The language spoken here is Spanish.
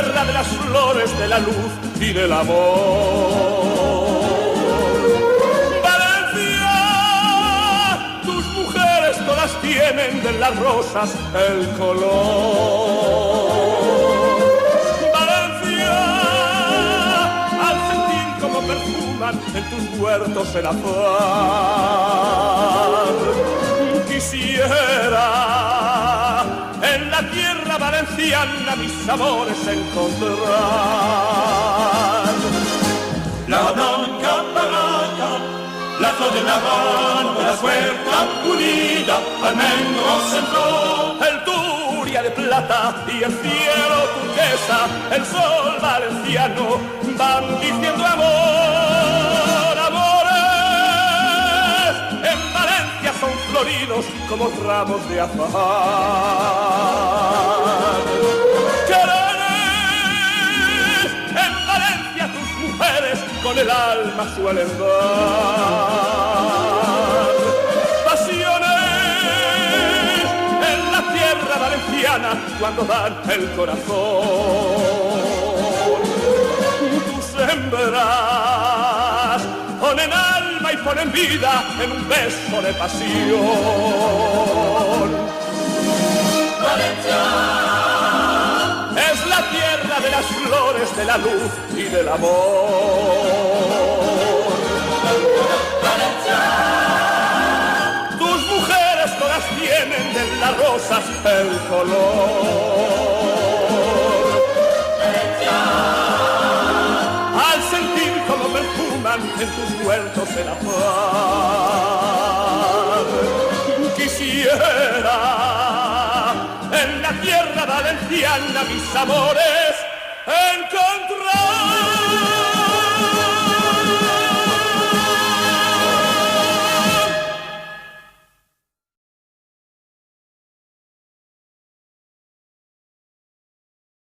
tierra de las flores, de la luz y del amor. Valencia, tus mujeres todas tienen de las rosas el color. Valencia, al sentir como perfuman en tus huertos el azar, quisiera en la tierra valenciana mis amores encontrar. La blanca barraca, la flor de Navarra, la puerta pulida, almendros en flor, el turia de plata y el cielo turquesa, el sol valenciano van diciendo amor, amores. En Valencia son floridos como ramos de azahar. Quereres, en Valencia tus mujeres con el alma suelen dar. Pasiones en la tierra valenciana cuando dan el corazón. Tus hembras ponen alma y ponen vida en un beso de pasión. Valencia es la tierra de las flores, de la luz y del amor. Valencia, tus mujeres todas tienen de las rosas el color. Valencia, al sentir como perfuman en tus huertos el azar, quisiera en la tierra valenciana mis amores encontrar.